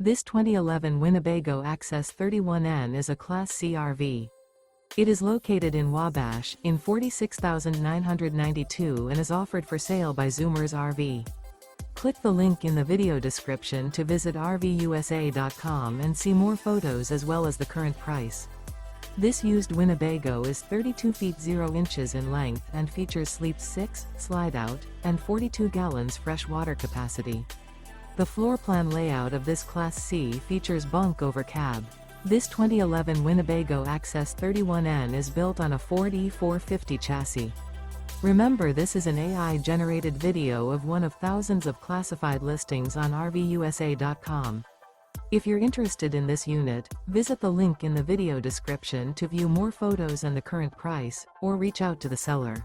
This 2011 Winnebago Access 31N is a Class C RV. It is located in Wabash, in 46,992 and is offered for sale by Zoomers RV. Click the link in the video description to visit RVUSA.com and see more photos as well as the current price. This used Winnebago is 32 feet 0 inches in length and features sleep 6, slide-out, and 42 gallons fresh water capacity. The floor plan layout of this Class C features bunk over cab. This 2011 Winnebago Access 31N is built on a Ford E450 chassis. Remember, this is an AI-generated video of one of thousands of classified listings on RVUSA.com. If you're interested in this unit, visit the link in the video description to view more photos and the current price, or reach out to the seller.